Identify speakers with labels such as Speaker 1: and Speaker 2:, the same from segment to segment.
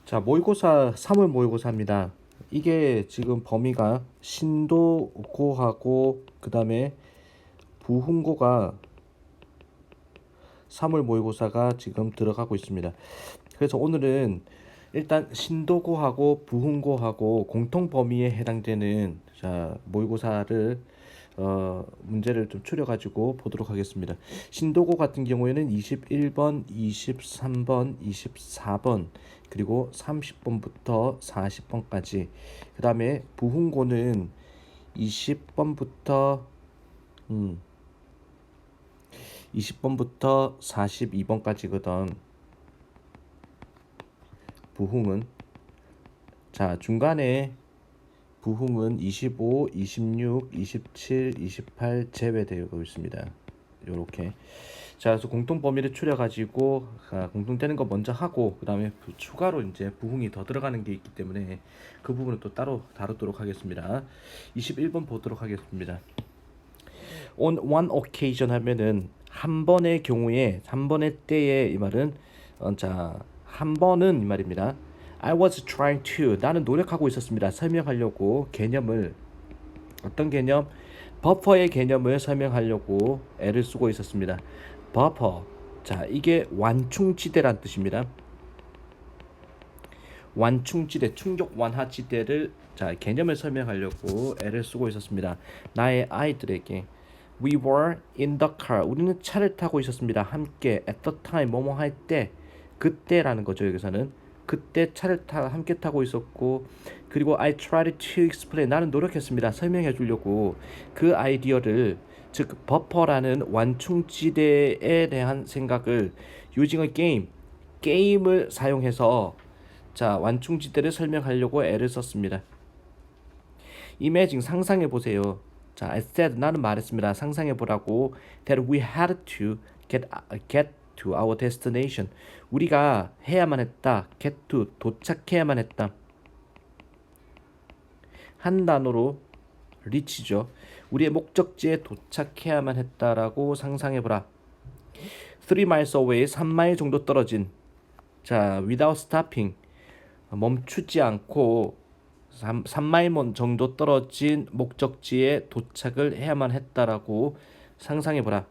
Speaker 1: 자, 모의고사 3월 모의고사입니다. 이게 지금 범위가 신도고하고 그다음에 부훈고가 3월 모의고사가 지금 들어가고 있습니다. 그래서 오늘은 일단 신도고하고 부훈고하고 공통 범위에 해당되는 모의고사를 문제를 좀 추려가지고 보도록 하겠습니다. 신도고 같은 경우에는 21번, 23번, 24번 그리고 30번부터 40번까지 그 다음에 부훈고는 20번부터 20번부터 42번까지거든. 부흥은 중간에 부흥은 25, 26, 27, 28 제외되고 있습니다. 요렇게. 그래서 공통 범위를 추려 가지고 공통되는 거 먼저 하고 그다음에 추가로 이제 부흥이 더 들어가는 게 있기 때문에 그 부분은 또 따로 다루도록 하겠습니다. 21번 보도록 하겠습니다. On one occasion 하면은 한 번의 경우에 한 번의 때에 이 말은 한 번은 이 말입니다. I was trying to 나는 노력하고 있었습니다. 설명하려고 개념을 어떤 개념? 버퍼의 개념을 설명하려고 애를 쓰고 있었습니다. 버퍼 이게 완충지대란 뜻입니다. 완충지대 충격 완화지대를 개념을 설명하려고 애를 쓰고 있었습니다. 나의 아이들에게 We were in the car. 우리는 차를 타고 있었습니다. 함께 at the time 뭐뭐 할 때 그때라는 거죠. 여기서는 그때 차를 함께 타고 있었고 그리고 I tried to explain 나는 노력했습니다. 설명해 주려고 그 아이디어를 즉 버퍼라는 완충지대에 대한 생각을 using a game 게임을 사용해서 완충지대를 설명하려고 애를 썼습니다. Imagine 상상해 보세요. I said 나는 말했습니다. 상상해 보라고 that we had to get to our destination. 우리가 해야만 했다. get to 도착해야만 했다. 한 단어로 reach죠. 우리의 목적지에 도착해야만 했다라고 상상해 보라. 3 miles away 3마일 정도 떨어진 without stopping 멈추지 않고 3마일 정도 떨어진 목적지에 도착을 해야만 했다라고 상상해 보라.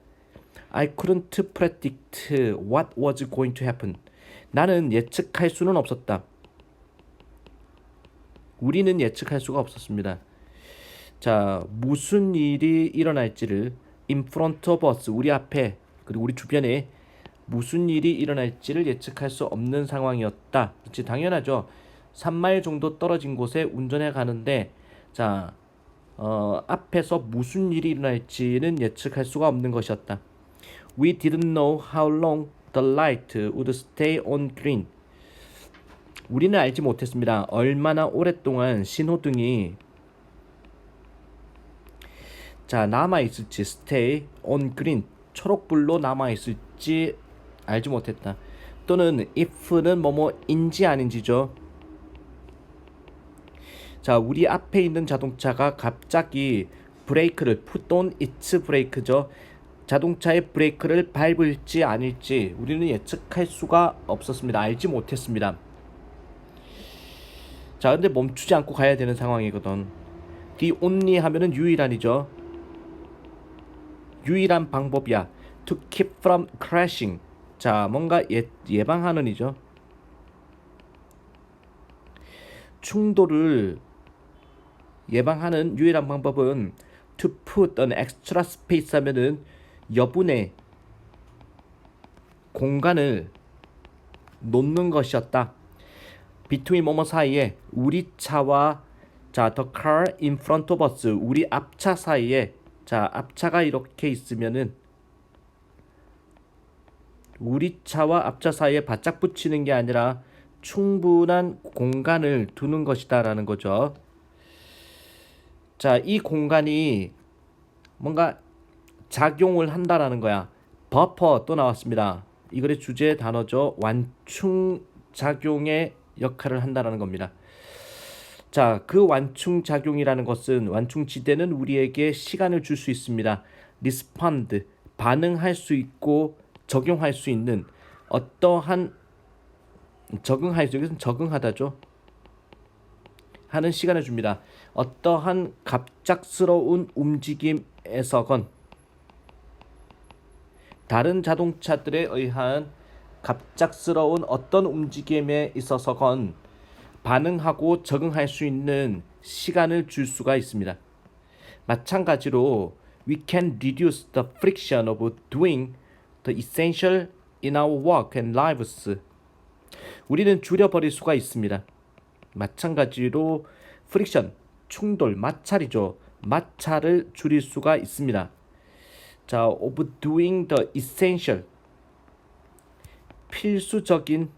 Speaker 1: I couldn't predict what was going to happen. 나는 예측할 수는 없었다. 우리는 예측할 수가 없었습니다. 무슨 일이 일어날지를 in front of us 우리 앞에 그리고 우리 주변에 무슨 일이 일어날지를 예측할 수 없는 상황이었다. 그렇지 당연하죠. 3마일 정도 떨어진 곳에 운전해 가는데 앞에서 무슨 일이 일어날지는 예측할 수가 없는 것이었다. We didn't know how long the light would stay on green. 우리는 알지 못했습니다. 얼마나 오랫동안 신호등이 남아있을지 stay on green 초록불로 남아있을지 알지 못했다. 또는 if는 뭐뭐인지 아닌지죠. 우리 앞에 있는 자동차가 갑자기 브레이크를 put on its brake죠. 자동차의 브레이크를 밟을지 아닐지 우리는 예측할 수가 없었습니다. 알지 못했습니다. 근데 멈추지 않고 가야 되는 상황이거든. The only 하면은 유일한이죠. 유일한 방법이야. To keep from crashing. 뭔가 예방하는 이죠. 충돌을 예방하는 유일한 방법은 to put an extra space 하면은 여분의 공간을 놓는 것이었다. between 뭐뭐 사이에 우리 차와 the car in front of us 우리 앞차 사이에 앞차가 이렇게 있으면은 우리 차와 앞차 사이에 바짝 붙이는 게 아니라 충분한 공간을 두는 것이다라는 거죠. 이 공간이 뭔가 작용을 한다라는 거야. 버퍼 또 나왔습니다. 이 글의 주제 단어죠. 완충 작용의 역할을 한다라는 겁니다. 그 완충 작용이라는 것은 완충 지대는 우리에게 시간을 줄 수 있습니다. respond 반응할 수 있고 적용할 수 있는 어떠한 적응할 수, 여기서는 적응하다죠. 하는 시간을 줍니다. 어떠한 갑작스러운 움직임에서건 다른 자동차들에 의한 갑작스러운 어떤 움직임에 있어서건 반응하고 적응할 수 있는 시간을 줄 수가 있습니다. 마찬가지로 we can reduce the friction of doing the essential in our work and lives. 우리는 줄여버릴 수가 있습니다. 마찬가지로 프릭션, 충돌, 마찰이죠. 마찰을 줄일 수가 있습니다. 자, of doing the essential, 필수적인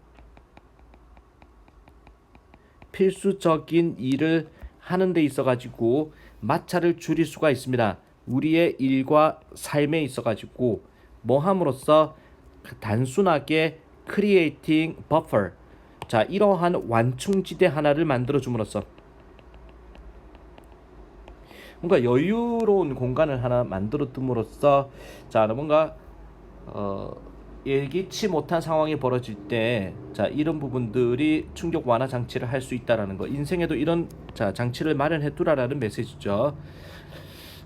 Speaker 1: 일을 하는 데 있어 가지고 마찰을 줄일 수가 있습니다. 우리의 일과 삶에 있어 가지고 뭐 함으로써 단순하게 creating buffer, 자, 이러한 완충지대 하나를 만들어 줌으로써 뭔가 여유로운 공간을 하나 만들어 둠으로써 자, 뭔가 예기치 못한 상황이 벌어질 때 자, 이런 부분들이 충격 완화 장치를 할 수 있다라는 거, 인생에도 이런 자, 장치를 마련해 두라라는 메시지죠.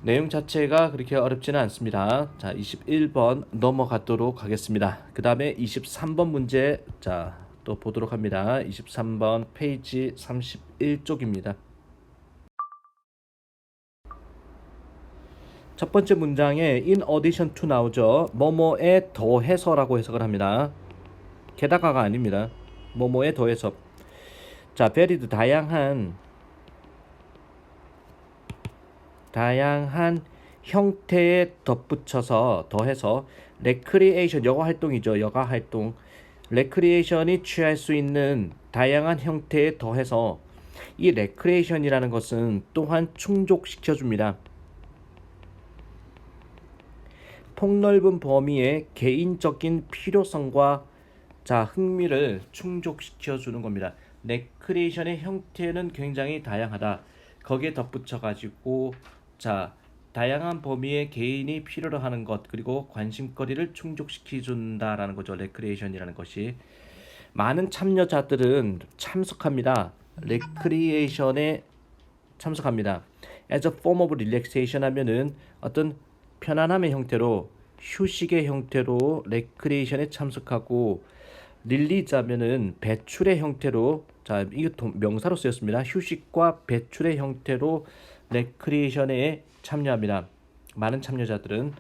Speaker 1: 내용 자체가 그렇게 어렵지는 않습니다. 자, 21번 넘어가도록 하겠습니다. 그 다음에 23번 문제 자, 또 보도록 합니다. 23번 페이지 31쪽입니다. 첫 번째 문장에 in addition to 나오죠. 뭐뭐에 더해서라고 해석을 합니다. 게다가가 아닙니다. 뭐뭐에 더해서. 자, varied 다양한 형태에 덧붙여서 더해서 recreation, 여가 활동이죠. 여가 활동. recreation이 취할 수 있는 다양한 형태에 더해서 이 recreation이라는 것은 또한 충족시켜 줍니다. 폭넓은 범위의 개인적인 필요성과 자, 흥미를 충족시켜 주는 겁니다. 레크리에이션의 형태는 굉장히 다양하다. 거기에 덧붙여 가지고 자, 다양한 범위의 개인이 필요로 하는 것 그리고 관심거리를 충족시켜 준다라는 거죠. 레크리에이션이라는 것이. 많은 참여자들은 참석합니다. 레크리에이션에 참석합니다. As a form of relaxation 하면은 어떤 편안함의 형태로, 휴식의 형태로 레크리에이션에 참석하고, 릴리즈하면은 배출의 형태로, 자, 이게 명사로 쓰였습니다. 휴식과 배출의 형태로 레크리에이션에 참여합니다. 많은 참여자들은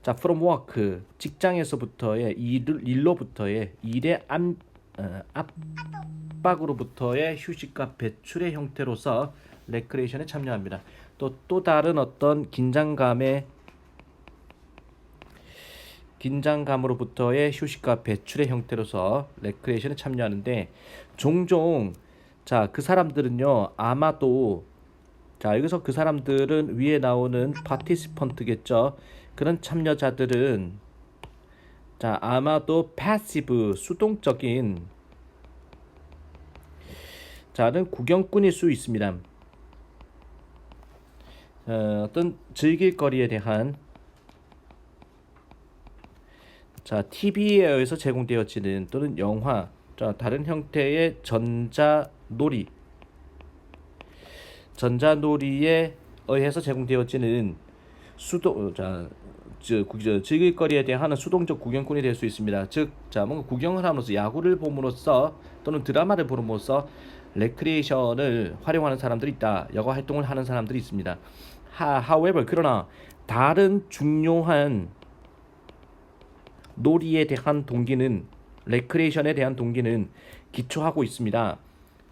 Speaker 1: 자, from work, 직장에서부터의 일로부터의 일의 압박으로부터의 휴식과 배출의 형태로서 레크리에이션에 참여합니다. 또 다른 어떤 긴장감으로부터의 휴식과 배출의 형태로서 레크리에이션에 참여하는데, 종종 자, 그 사람들은요 아마도 자, 여기서 그 사람들은 위에 나오는 파티시펀트겠죠. 그런 참여자들은 자, 아마도 패시브, 수동적인 자는 구경꾼일 수 있습니다. 어떤 즐길 거리에 대한 자, TV에 의해서 제공되어지는 또는 영화, 자, 다른 형태의 전자놀이에 의해서 제공되어지는 즐길 거리에 대한 수동적 구경꾼이 될 수 있습니다. 즉, 자, 뭔가 구경을 함으로써, 야구를 봄으로써 또는 드라마를 보므로써 레크리에이션을 활용하는 사람들이 있다. 여가 활동을 하는 사람들이 있습니다. However, 그러나 다른 중요한 놀이에 대한 동기는, 레크리에이션에 대한 동기는 기초하고 있습니다.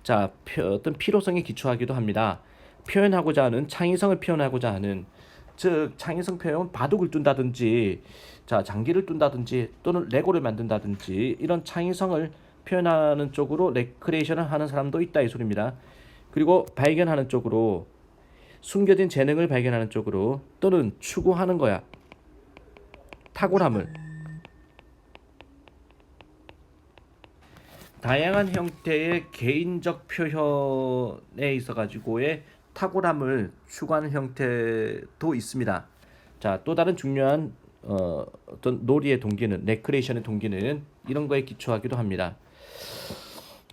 Speaker 1: 자, 어떤 필요성에 기초하기도 합니다. 표현하고자 하는, 창의성을 표현하고자 하는, 즉 창의성 표현, 바둑을 둔다든지 자, 장기를 둔다든지 또는 레고를 만든다든지 이런 창의성을 표현하는 쪽으로 레크리에이션을 하는 사람도 있다, 이 소리입니다. 그리고 발견하는 쪽으로, 숨겨진 재능을 발견하는 쪽으로, 또는 추구하는 거야, 탁월함을. 다양한 형태의 개인적 표현에 있어 가지고의 탁월함을 추구하는 형태도 있습니다. 자, 또 다른 중요한 어떤 놀이의 동기는, 레크리에이션의 동기는 이런 거에 기초하기도 합니다.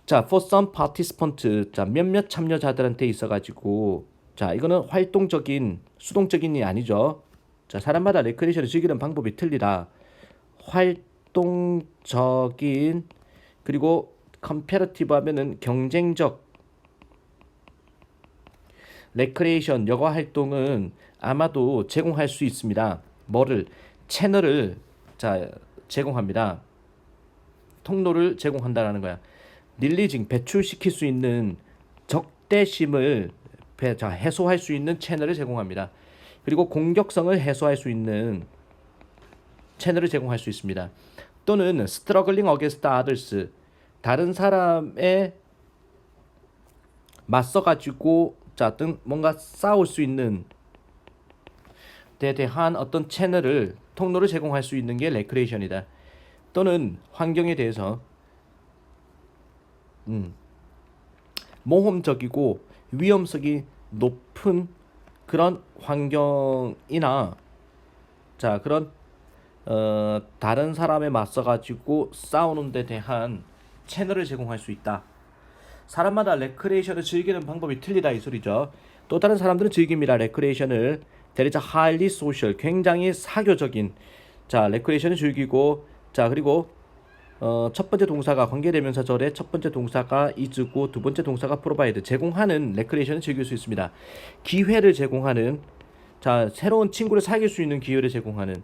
Speaker 1: 자, for some participant, 자, 몇몇 참여자들한테 있어가지고, 자, 이거는 활동적인, 수동적인이 아니죠. 자, 사람마다 레크레이션을 즐기는 방법이 틀리다. 활동적인, 그리고 컴패러티브 하면은 경쟁적 레크레이션 여가 활동은 아마도 제공할 수 있습니다. 뭐를? 채널을 자 제공합니다. 통로를 제공한다라는 거야. 릴리징 배출시킬 수 있는 적대심을 해소할 수 있는 채널을 제공합니다. 그리고 공격성을 해소할 수 있는 채널을 제공할 수 있습니다. 또는 struggling against others, 다른 사람에 맞서 가지고 등 뭔가 싸울 수 있는 데 대한 어떤 채널을 통로를 제공할 수 있는 게 레크레이션이다. 또는 환경에 대해서 모험적이고 위험성이 높은 그런 환경이나 그런 다른 사람에 맞서 가지고 싸우는 데 대한 채널을 제공할 수 있다. 사람마다 레크레이션을 즐기는 방법이 틀리다 이 소리죠. 또 다른 사람들은 즐깁니다. 레크레이션을 There is a highly social, 굉장히 사교적인 레크레이션을 즐기고 그리고 첫 번째 동사가 관계대명사절의 첫 번째 동사가 is고 두 번째 동사가 provide, 제공하는 레크레이션을 즐길 수 있습니다. 기회를 제공하는 새로운 친구를 사귈 수 있는 기회를 제공하는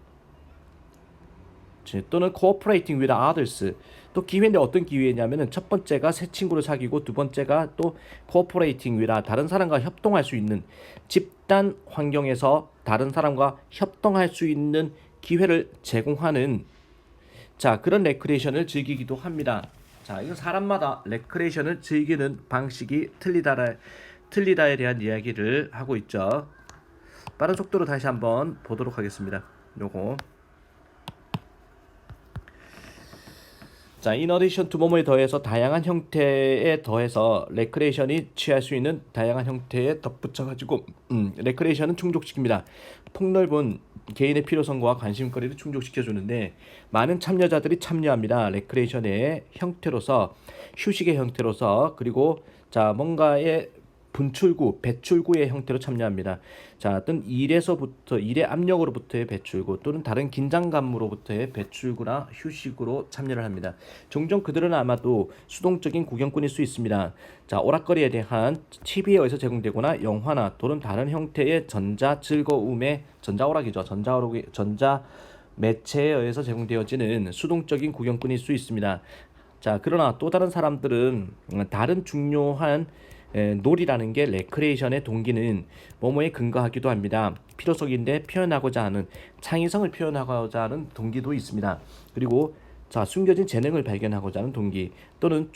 Speaker 1: 또는 cooperating with others, 또 기회인데 어떤 기회냐면은 첫 번째가 새 친구를 사귀고 두 번째가 또 cooperating with, 다른 사람과 협동할 수 있는 집단 환경에서 다른 사람과 협동할 수 있는 기회를 제공하는 그런 레크레이션을 즐기기도 합니다. 이건 사람마다 레크레이션을 즐기는 방식이 틀리다에 대한 이야기를 하고 있죠. 빠른 속도로 다시 한번 보도록 하겠습니다. 요거 in addition to 뭐뭐에 더해서 다양한 형태에 더해서 레크레이션이 취할 수 있는 다양한 형태에 덧붙여가지고 레크레이션은 충족시킵니다. 폭넓은 개인의 필요성과 관심거리를 충족시켜주는데 많은 참여자들이 참여합니다. 레크레이션의 형태로서, 휴식의 형태로서, 그리고 뭔가의 분출구, 배출구의 형태로 참여합니다. 어떤 일의 압력으로부터의 배출구 또는 다른 긴장감으로부터의 배출구나 휴식으로 참여를 합니다. 종종 그들은 아마도 수동적인 구경꾼일 수 있습니다. 오락거리에 대한 TV에 의해서 제공되거나 영화나 또는 다른 형태의 전자오락이죠. 전자 매체에 의해서 제공되어지는 수동적인 구경꾼일 수 있습니다. 그러나 또 다른 사람들은 다른 중요한 놀이라는 게 레크레이션의 동기는 뭐뭐에 근거하기도 합니다. 필요성인데 표현하고자 하는, 창의성을 표현하고자 하는 동기도 있습니다. 그리고 숨겨진 재능을 발견하고자 하는 동기 또는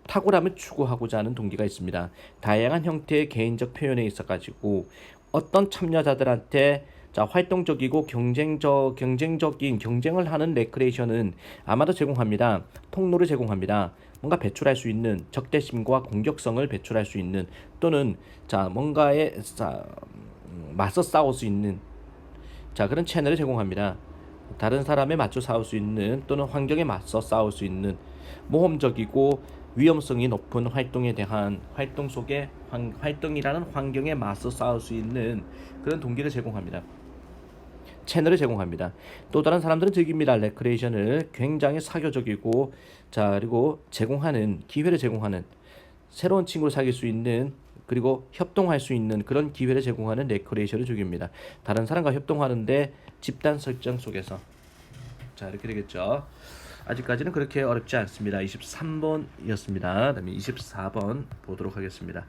Speaker 1: 탁월함을 추구하고자 하는 동기가 있습니다. 다양한 형태의 개인적 표현에 있어 가지고 어떤 참여자들한테 활동적이고 경쟁적인 경쟁을 하는 레크레이션은 아마도 제공합니다. 통로를 제공합니다. 뭔가 배출할 수 있는 적대심과 공격성을 배출할 수 있는, 또는 뭔가에 맞서 싸울 수 있는 그런 채널을 제공합니다. 다른 사람에 맞춰 싸울 수 있는 또는 환경에 맞서 싸울 수 있는 모험적이고 위험성이 높은 활동에 대한 활동 속에 활동이라는 환경에 맞서 싸울 수 있는 그런 동기를 제공합니다. 채널을 제공합니다. 또 다른 사람들은 즐깁니다. 레크레이션을 굉장히 사교적이고 그리고 기회를 제공하는, 새로운 친구를 사귈 수 있는 그리고 협동할 수 있는 그런 기회를 제공하는 레크레이션을 즐깁니다. 다른 사람과 협동하는데 집단 설정 속에서 이렇게 되겠죠. 아직까지는 그렇게 어렵지 않습니다. 23번이었습니다. 그다음에 24번 보도록 하겠습니다.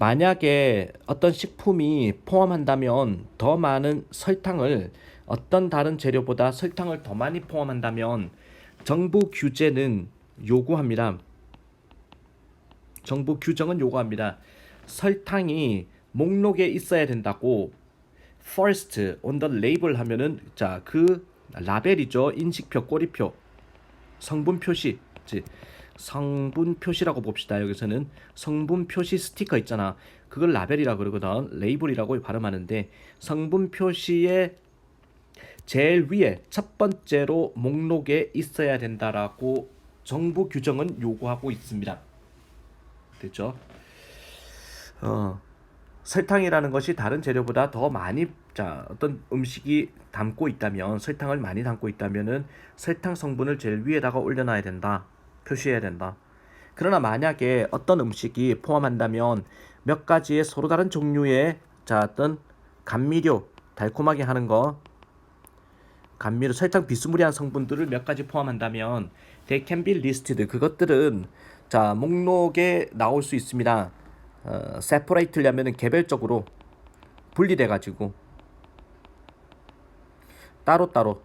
Speaker 1: 만약에 어떤 식품이 포함한다면 더 많은 설탕을, 어떤 다른 재료보다 설탕을 더 많이 포함한다면 정부 규제는 요구합니다. 정부 규정은 요구합니다. 설탕이 목록에 있어야 된다고 first on the label 하면은 그 라벨이죠. 인식표, 꼬리표, 성분 표시, 성분 표시라고 봅시다. 여기서는 성분 표시 스티커 있잖아. 그걸 라벨이라고 그러거든. 레이블이라고 발음하는데 성분 표시에 제일 위에 첫 번째로 목록에 있어야 된다라고 정부 규정은 요구하고 있습니다. 됐죠? 어, 설탕이라는 것이 다른 재료보다 더 많이 어떤 음식이 담고 있다면 설탕을 많이 담고 있다면은 설탕 성분을 제일 위에다가 올려놔야 된다. 표시해야 된다. 그러나 만약에 어떤 음식이 포함한다면 몇 가지의 서로 다른 종류의 어떤 감미료 달콤하게 하는 거 감미료 설탕 비스무리한 성분들을 몇 가지 포함한다면 they can be listed 그것들은 목록에 나올 수 있습니다. separate려면은 개별적으로 분리돼 가지고 따로따로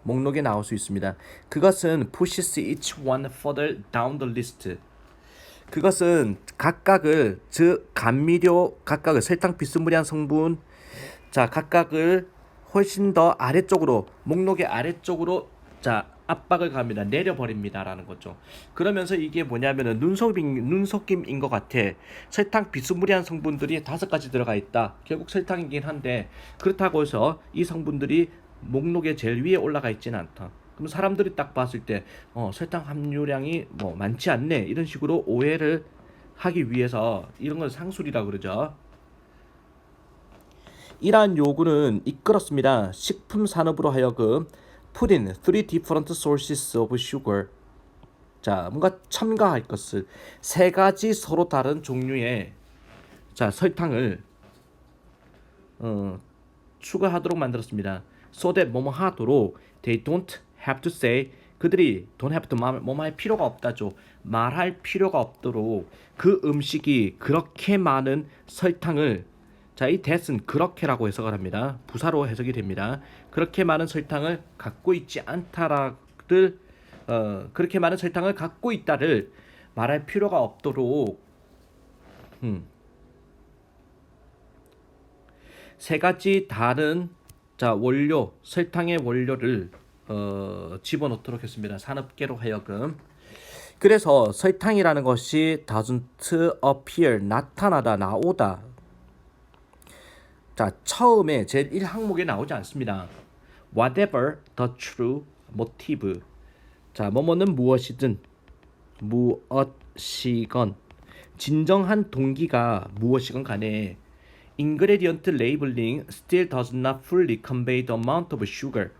Speaker 1: 목록에 나올 수 있습니다. 그것은 pushes each one further down the list. 그것은 각각을 즉 감미료 각각을 설탕 비스무리한 성분 각각을 훨씬 더 아래쪽으로 목록의 아래쪽으로 압박을 갑니다. 내려버립니다라는 거죠. 그러면서 이게 뭐냐면은 눈속임인 것 같아. 설탕 비스무리한 성분들이 5가지 들어가 있다. 결국 설탕이긴 한데 그렇다고 해서 이 성분들이 목록의 제일 위에 올라가 있지는 않다. 그럼 사람들이 딱 봤을 때 설탕 함유량이 뭐 많지 않네 이런 식으로 오해를 하기 위해서 이런 걸 상술이라고 그러죠. 이러한 요구는 이끌었습니다. 식품 산업으로 하여금 put in three different sources of sugar. 뭔가 첨가할 것을 3가지 서로 다른 종류의 설탕을 추가하도록 만들었습니다. So that 뭐뭐 하도록 they don't have to say 그들이 don't have to 뭐뭐 할 필요가 없다죠. 말할 필요가 없도록 그 음식이 그렇게 많은 설탕을 이 that은 그렇게라고 해석을 합니다. 부사로 해석이 됩니다. 그렇게 많은 설탕을 갖고 있지 않다를 그렇게 많은 설탕을 갖고 있다를 말할 필요가 없도록 3가지 다른 원료 설탕의 원료를 집어넣도록 했습니다. 산업계로 하여금. 그래서 설탕이라는 것이 doesn't appear 나타나다 나오다 처음에 제일 1항목에 나오지 않습니다. Whatever the true motive. 뭐뭐는 무엇이든 무엇이건 진정한 동기가 무엇이건 간에 ingredient labeling still does not fully convey the amount of sugar.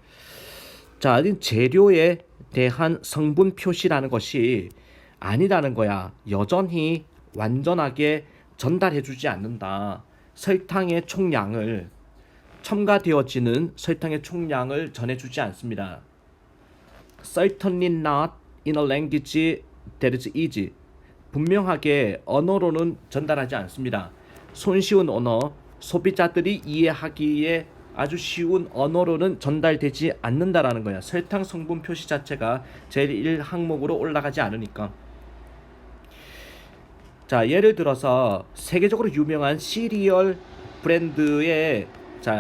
Speaker 1: 재료에 대한 성분 표시라는 것이 아니라는 거야. 여전히 완전하게 전달해주지 않는다. 설탕의 총량을 첨가되어지는 설탕의 총량을 전해주지 않습니다. Certainly not in a language that is easy. 분명하게 언어로는 전달하지 않습니다. 손쉬운 언어, 소비자들이 이해하기에 아주 쉬운 언어로는 전달되지 않는다라는 거야. 설탕 성분 표시 자체가 제일 1항목으로 올라가지 않으니까. 예를 들어서 세계적으로 유명한 시리얼 브랜드의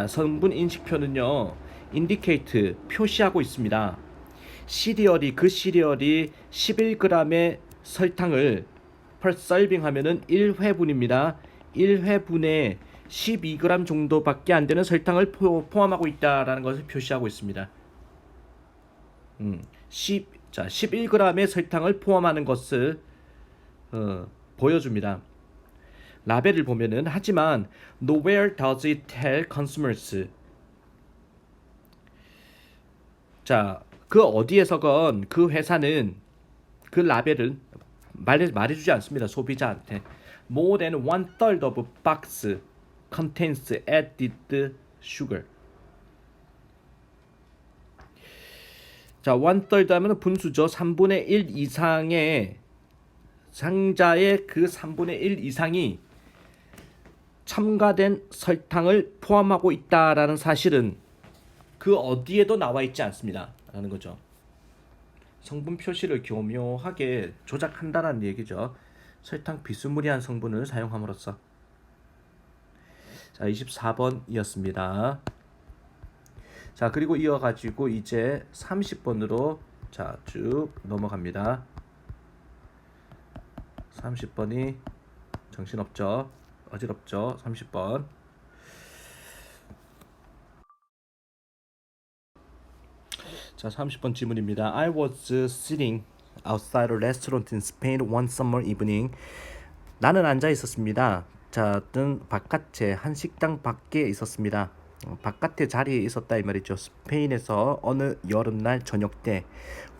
Speaker 1: 성분 인식표는요. indicate 표시하고 있습니다. 그 시리얼이 11g의 설탕을 per serving 하면은 1회분입니다. 1회분에 12g 정도밖에 안 되는 설탕을 포함하고 있다라는 것을 표시하고 있습니다. 11g의 설탕을 포함하는 것을 보여줍니다. 라벨을 보면은 하지만 nowhere does it tell consumers. 그 어디에서건 그 회사는 그 라벨을 말해주지 않습니다. 소비자한테. More than 1/3 of box contains added sugar. 1/3 하면 분수죠. 3분의 1 이상의 상자의 그 3분의 1 이상이 첨가된 설탕을 포함하고 있다라는 사실은 그 어디에도 나와 있지 않습니다. 라는 거죠. 성분 표시를 교묘하게 조작한다는 얘기죠. 설탕 비스무리한 성분을 사용함으로써. 24번이었습니다. 그리고 이어가지고 이제 30번으로 쭉 넘어갑니다. 30번이 정신없죠? 어지럽죠? 30번. 자, 30번 질문입니다. I was sitting outside a restaurant in Spain one summer evening. 나는 앉아 있었습니다. 자, 뜬 바깥에 한 식당 밖에 있었습니다. 바깥에 자리에 있었다 이 말이죠. 스페인에서 어느 여름날 저녁 때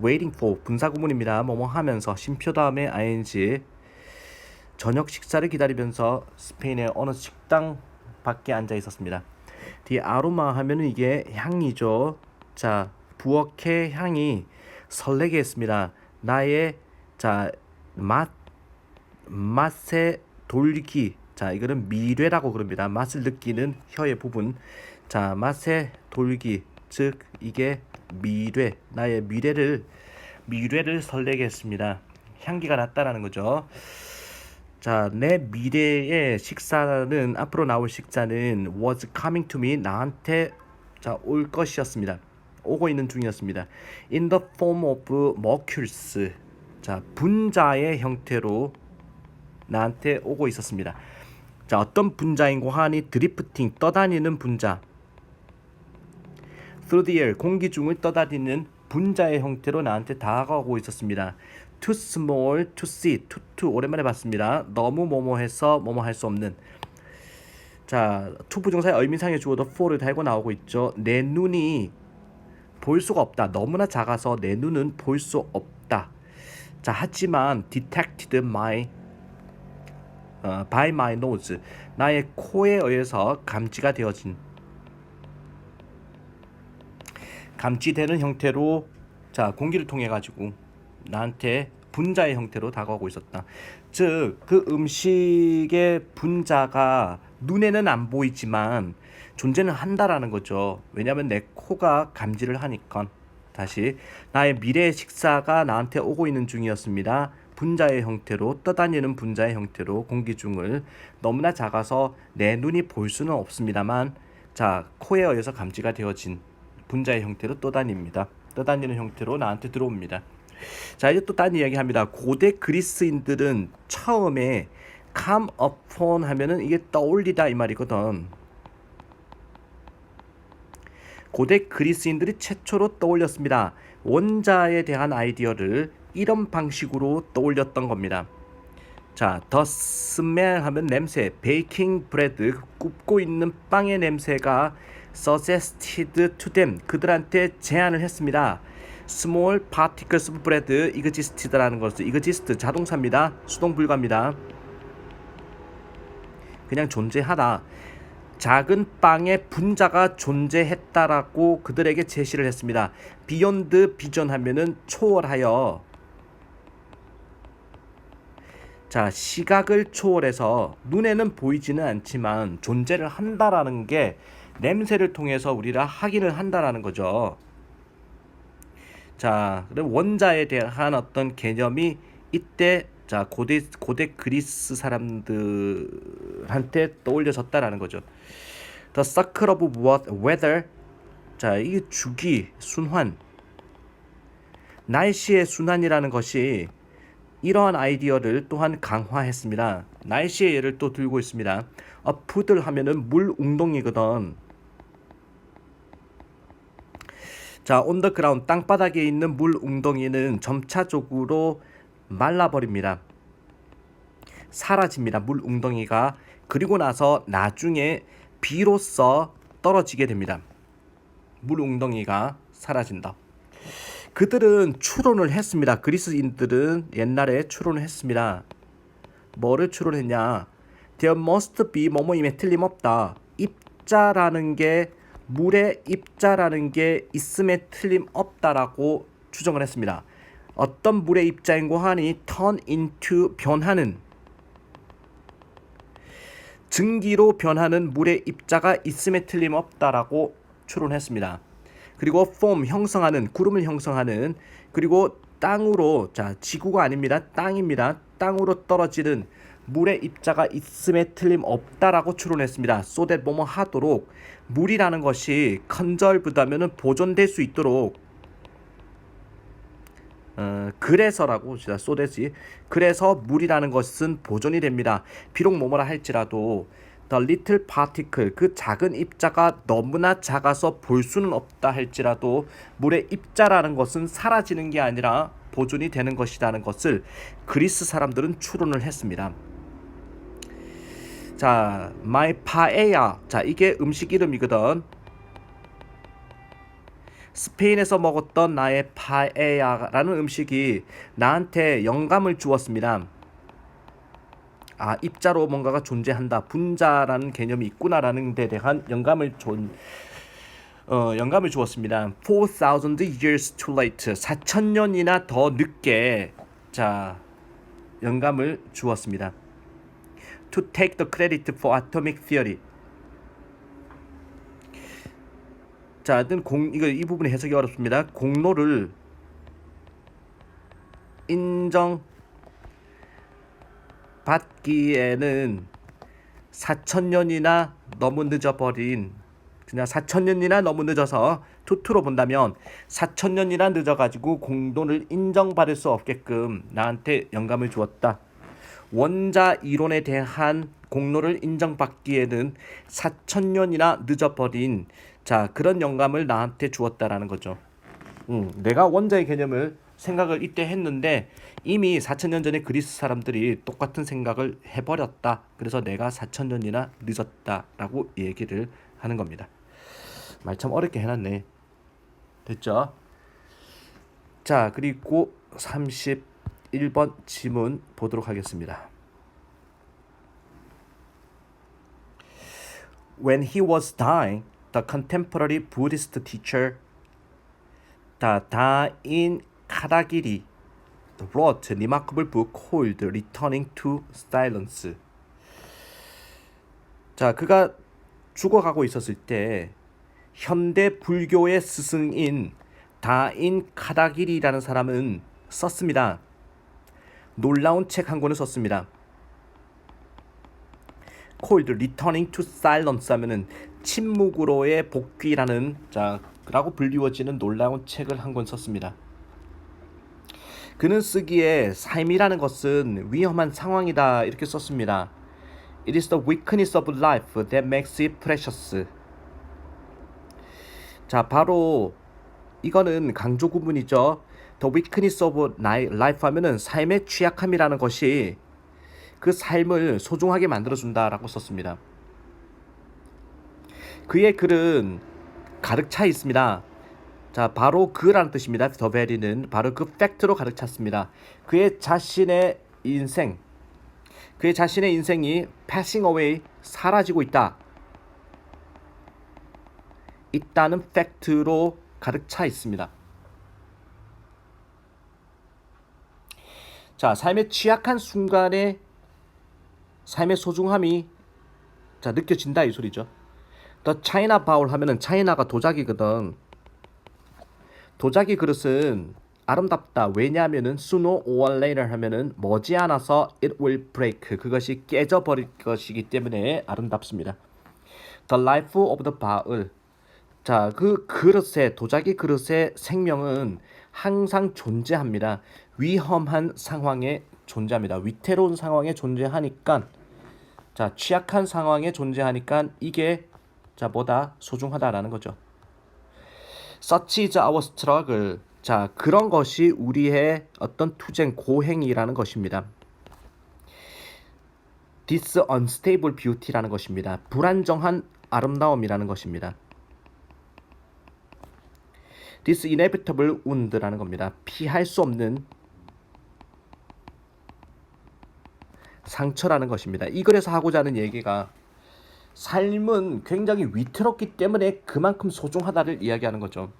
Speaker 1: waiting for 분사구문입니다. 뭐뭐 하면서 쉼표 다음에 ing 저녁 식사를 기다리면서 스페인의 어느 식당 밖에 앉아 있었습니다. 뒤에 아로마 하면은 이게 향이죠. 자, 부엌의 향이 설레게 했습니다. 나의 자 맛의 돌기. 자, 이거는 미뢰라고 그럽니다. 맛을 느끼는 혀의 부분. 자, 맛의 돌기. 즉 이게 미뢰. 나의 미뢰를 설레게 했습니다. 향기가 났다라는 거죠. 자, 내 미래의 식사는 앞으로 나올 식사는 was coming to me 나한테 올 것이었습니다. 오고 있는 중이었습니다. In the form of molecules. 자, 분자의 형태로 나한테 오고 있었습니다. 자, 어떤 분자인고 하니 드리프팅 떠다니는 분자. Through the air 공기 중을 떠다니는 분자의 형태로 나한테 다가오고 있었습니다. Too small to see. too 오랜만에 봤습니다. 너무 뭐뭐해서 뭐뭐 할 수 없는. 자, to 부정사의 의미상의 주어도 for를 달고 나오고 있죠. 내 눈이 볼 수가 없다. 너무나 작아서 내 눈은 볼 수 없다. 자, 하지만 detected by my nose. 나의 코에 의해서 감지되는 형태로 자, 공기를 통해 가지고 나한테 분자의 형태로 다가오고 있었다. 즉, 그 음식의 분자가 눈에는 안 보이지만 존재는 한다라는 거죠. 왜냐하면 내 코가 감지를 하니까. 다시 나의 미래의 식사가 나한테 오고 있는 중이었습니다. 분자의 형태로 떠다니는 분자의 형태로 공기 중을 너무나 작아서 내 눈이 볼 수는 없습니다만 자, 코에 의해서 감지가 되어진 분자의 형태로 떠다니는 형태로 나한테 들어옵니다. 자, 이제 또 딴 이야기 합니다. 고대 그리스인들은 처음에 come upon 하면은 이게 떠올리다 이 말이거든. 고대 그리스인들이 최초로 떠올렸습니다. 원자에 대한 아이디어를 이런 방식으로 떠올렸던 겁니다. 자, the smell 하면 냄새, baking bread 굽고 있는 빵의 냄새가 suggested to them 그들한테 제안을 했습니다. small particles of bread existed라는 것은 exist 자동사입니다. 수동 불가입니다. 그냥 존재하다. 작은 빵의 분자가 존재했다라고 그들에게 제시를 했습니다. beyond vision 하면은 초월하여. 자, 시각을 초월해서 눈에는 보이지는 않지만 존재를 한다라는 게 냄새를 통해서 우리가 확인을 한다라는 거죠. 자, 그럼 원자에 대한 어떤 개념이 이때 자, 고대 그리스 사람들한테 떠올려졌다라는 거죠. The circle of weather. 자, 이게 주기, 순환. 날씨의 순환이라는 것이 이러한 아이디어를 또한 강화했습니다. 날씨의 예를 또 들고 있습니다. 푸들 하면은 물 웅덩이거든. 자, on the ground 땅바닥에 있는 물 웅덩이는 점차적으로 말라버립니다. 사라집니다. 물 웅덩이가. 그리고 나서 나중에 비로소 떨어지게 됩니다. 물 웅덩이가 사라진다. 그들은 추론을 했습니다. 그리스인들은 옛날에 추론을 했습니다. 뭐를 추론했냐? There must be 뭐뭐임에 틀림없다. 입자라는 게 물의 입자라는 게 있음에 틀림없다라고 추정을 했습니다. 어떤 물의 입자인고 하니 turn into 변하는 증기로 변하는 물의 입자가 있음에 틀림없다라고 추론했습니다. 그리고 form 형성하는 구름을 형성하는 그리고 땅으로 자 지구가 아닙니다. 땅입니다. 땅으로 떨어지는 물의 입자가 있음에 틀림없다라고 추론했습니다. so that 뭐뭐 하도록 물이라는 것이 컨저브다면은 보존될 수 있도록 그래서라고 so that이 그래서 물이라는 것은 보존이 됩니다. 비록 뭐뭐라 할지라도 The little particle, 그 작은 입자가 너무나 작아서 볼 수는 없다 할지라도 물의 입자라는 것은 사라지는 게 아니라 보존이 되는 것이라는 것을 그리스 사람들은 추론을 했습니다. 자, my paella. 자, 이게 음식 이름이거든. 스페인에서 먹었던 나의 파에야라는 음식이 나한테 영감을 주었습니다. 아, 입자로 뭔가가 존재한다. 분자라는 개념이 있구나라는 데 대한 영감을 주었습니다. 4,000 years too late. 4,000년이나 더 늦게 자, 영감을 주었습니다. To take the credit for atomic theory. 자, 이 부분의 해석이 어렵습니다. 공로를 인정받기에는 4,000년이나 너무 늦어버린, 그냥 4,000년이나 너무 늦어서 투투로 본다면 4,000년이나 늦어가지고 공로를 인정받을 수 없게끔 나한테 영감을 주었다. 원자 이론에 대한 공로를 인정받기에는 4,000년이나 늦어버린 자, 그런 영감을 나한테 주었다라는 거죠. 내가 원자의 개념을 생각을 이때 했는데 이미 4,000년 전에 그리스 사람들이 똑같은 생각을 해버렸다. 그래서 내가 4,000년이나 늦었다라고 얘기를 하는 겁니다. 말 참 어렵게 해놨네. 됐죠? 자, 그리고 31번 지문 보도록 하겠습니다. When he was dying, the contemporary Buddhist teacher 다인 카다기리 wrote a remarkable book called Returning to Silence. 자, 그가 죽어가고 있었을 때 현대 불교의 스승인 다인 카다기리라는 사람은 썼습니다. 놀라운 책 한 권을 썼습니다. Called Returning to Silence 하면은 침묵으로의 복귀라는 자, 라고 불리워지는 놀라운 책을 한 권 썼습니다. 그는 쓰기에 삶이라는 것은 위험한 상황이다 이렇게 썼습니다. It is the weakness of life that makes it precious. 자, 바로 이거는 강조 구문이죠. The weakness of life 하면은 삶의 취약함이라는 것이 그 삶을 소중하게 만들어준다라고 썼습니다. 그의 글은 가득 차 있습니다. 자, 바로 그라는 뜻입니다. The very는 바로 그 팩트로 가득 찼습니다. 그의 자신의 인생이 passing away, 사라지고 있다는 팩트로 가득 차 있습니다. 자, 삶의 취약한 순간에 삶의 소중함이 자, 느껴진다 이 소리죠. The China Bowl 하면은 차이나가 도자기거든. 도자기 그릇은 아름답다. 왜냐하면은 sooner or later 하면은 머지않아서 it will break. 그것이 깨져버릴 것이기 때문에 아름답습니다. The life of the bowl. 자, 그 그릇의 도자기 그릇의 생명은 항상 존재합니다. 위험한 상황에 존재합니다. 위태로운 상황에 존재하니까 자, 취약한 상황에 존재하니까 이게 자, 보다 소중하다라는 거죠. Such is our struggle. 자, 그런 것이 우리의 어떤 투쟁, 고행이라는 것입니다. This unstable beauty라는 것입니다. 불안정한 아름다움이라는 것입니다. This inevitable wound라는 겁니다. 피할 수 없는 상처라는 것입니다. 이 글에서 하고자 하는 얘기가 삶은 굉장히 위태롭기 때문에 그만큼 소중하다를 이야기하는 거죠.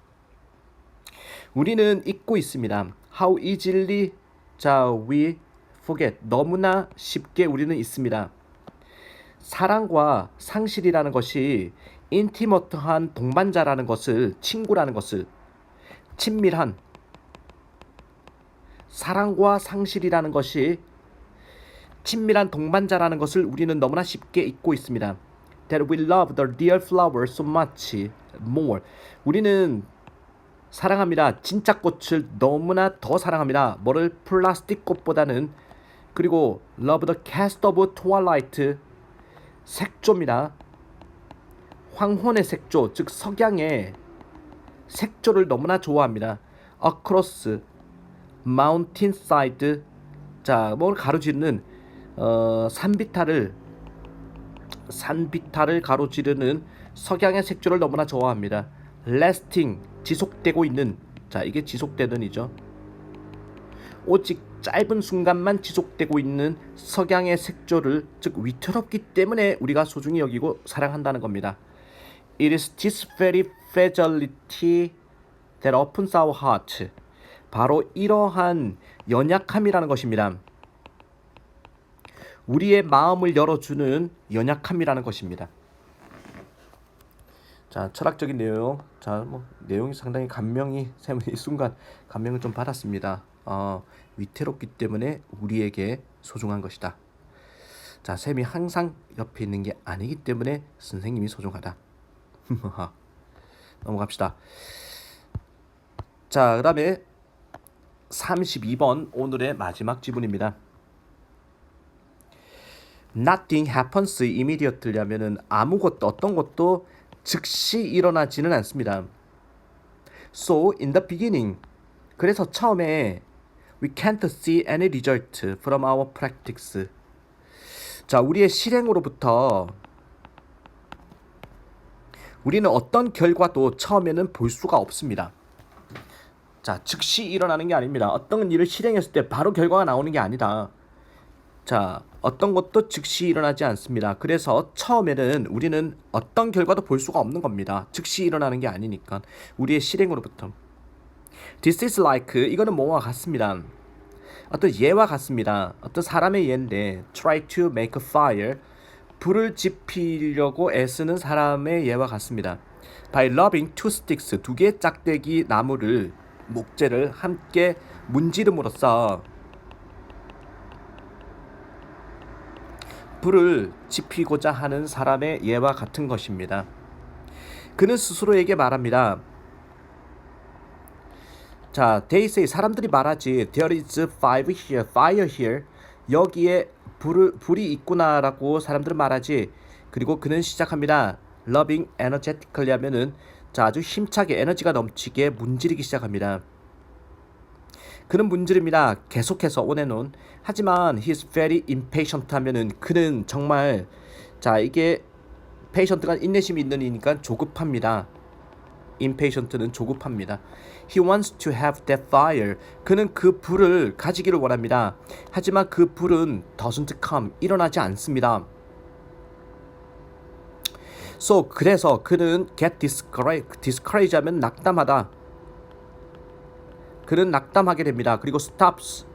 Speaker 1: 우리는 잊고 있습니다. How easily we forget. 너무나 쉽게 우리는 잊습니다. 사랑과 상실이라는 것이 인티머트한 동반자라는 것을, 친구라는 것을, 친밀한 사랑과 상실이라는 것이 친밀한 동반자라는 것을 우리는 너무나 쉽게 잊고 있습니다. That we love the dear flower so much more. 우리는 사랑합니다. 진짜 꽃을 너무나 더 사랑합니다. 뭐를? 플라스틱 꽃보다는. 그리고 love the cast of twilight. 색조입니다. 황혼의 색조, 즉 석양의 색조를 너무나 좋아합니다. across mountainside, 자, 뭐 가로지르는 산비탈을 가로지르는 석양의 색조를 너무나 좋아합니다. lasting, 지속되고 있는, 자, 이게 지속되는이죠. 오직 짧은 순간만 지속되고 있는 석양의 색조를, 즉 위태롭기 때문에 우리가 소중히 여기고 사랑한다는 겁니다. It is this very fragility that opens our heart. 바로 이러한 연약함이라는 것입니다. 우리의 마음을 열어주는 연약함이라는 것입니다. 자, 철학적인 내용. 자, 뭐 내용이 상당히 이 순간 감명을 좀 받았습니다. 위태롭기 때문에 우리에게 소중한 것이다. 자, 샘이 항상 옆에 있는 게 아니기 때문에 선생님이 소중하다. 넘어갑시다. 자, 그 다음에 32번 오늘의 마지막 지문입니다. Nothing happens immediately 하면은 아무것도, 어떤 것도 즉시 일어나지는 않습니다. So in the beginning, 그래서 처음에 we can't see any result from our practice. 자, 우리의 실행으로부터 우리는 어떤 결과도 처음에는 볼 수가 없습니다. 자, 즉시 일어나는 게 아닙니다. 어떤 일을 실행했을 때 바로 결과가 나오는 게 아니다. 자, 어떤 것도 즉시 일어나지 않습니다. 그래서 처음에는 우리는 어떤 결과도 볼 수가 없는 겁니다. 즉시 일어나는 게 아니니까. 우리의 실행으로부터. This is like, 이거는 뭐와 같습니다. 어떤 예와 같습니다. 어떤 사람의 예인데 try to make a fire, 불을 지피려고 애쓰는 사람의 예와 같습니다. By rubbing two sticks, 두 개의 짝대기 나무를, 목재를 함께 문지름으로써 불을 지피고자 하는 사람의 예와 같은 것입니다. 그는 스스로에게 말합니다. 자, they say, 사람들이 말하지. There is fire here. 여기에 불이 있구나라고 사람들은 말하지. 그리고 그는 시작합니다. Loving energetically 하면은, 자, 아주 힘차게, 에너지가 넘치게 문지르기 시작합니다. 그는 문지릅니다. 계속해서 on and on. 하지만 he's very impatient 하면은 그는 정말, 자, 이게 patient가 인내심이 있는 이니까 조급합니다. impatient는 조급합니다. He wants to have that fire. 그는 그 불을 가지기를 원합니다. 하지만 그 불은 doesn't come. 일어나지 않습니다. So, 그래서 그는 get discouraged 하면 낙담하다. 그는 낙담하게 됩니다. 그리고 stops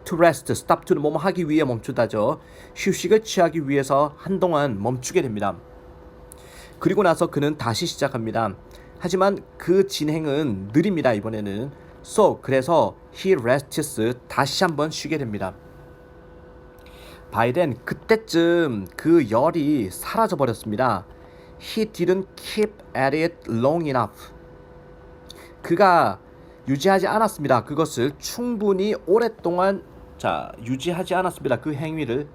Speaker 1: to rest. stop to는 뭐뭐 하기 위해 멈추다죠. 휴식을 취하기 위해서 한동안 멈추게 됩니다. 그리고 나서 그는 다시 시작합니다. 하지만 그 진행은 느립니다. 이번에는. So, 그래서 he rests. 다시 한번 쉬게 됩니다. By then, 그때쯤 그 열이 사라져 버렸습니다. He didn't keep at it long enough. 그가 유지하지 않았습니다. 그것을 충분히 오랫동안, 자, 유지하지 않았습니다. 그 행위를.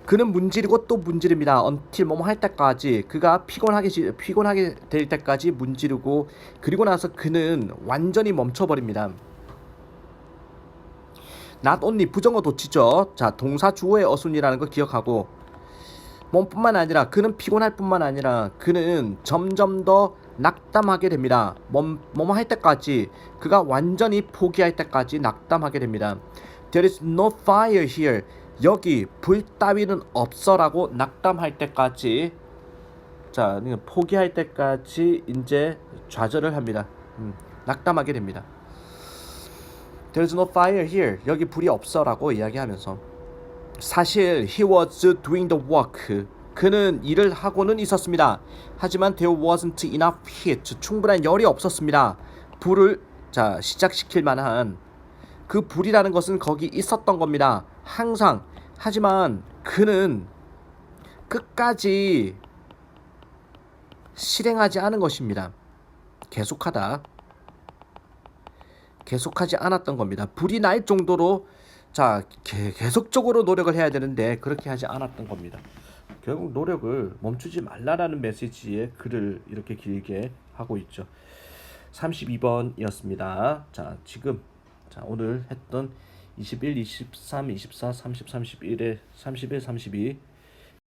Speaker 1: 그는 문지르고 또 문지릅니다. until 뭐뭐 할 때까지. 그가 피곤하게 될 때까지 문지르고, 그리고 나서 그는 완전히 멈춰버립니다. not only 부정어 도치죠. 자, 동사 주어의 어순이라는 거 기억하고, 뿐만 아니라 그는 피곤할 뿐만 아니라 그는 점점 더 낙담하게 됩니다. 뭐뭐 할 때까지, 그가 완전히 포기할 때까지 낙담하게 됩니다. There is no fire here. 여기 불 따위는 없어라고 낙담할 때까지, 자, 포기할 때까지 이제 좌절을 합니다. 낙담하게 됩니다. There is no fire here. 여기 불이 없어라고 이야기하면서, 사실 he was doing the work. 그는 일을 하고는 있었습니다. 하지만 there wasn't enough heat. 충분한 열이 없었습니다. 불을, 자, 시작시킬 만한 그 불이라는 것은 거기 있었던 겁니다. 항상. 하지만 그는 끝까지 실행하지 않은 것입니다. 계속하지 않았던 겁니다. 불이 날 정도로, 자, 계속적으로 노력을 해야 되는데 그렇게 하지 않았던 겁니다. 결국 노력을 멈추지 말라라는 메시지의 글을 이렇게 길게 하고 있죠. 32번이었습니다. 자, 지금 오늘 했던 21, 23, 24, 30, 31에 31, 32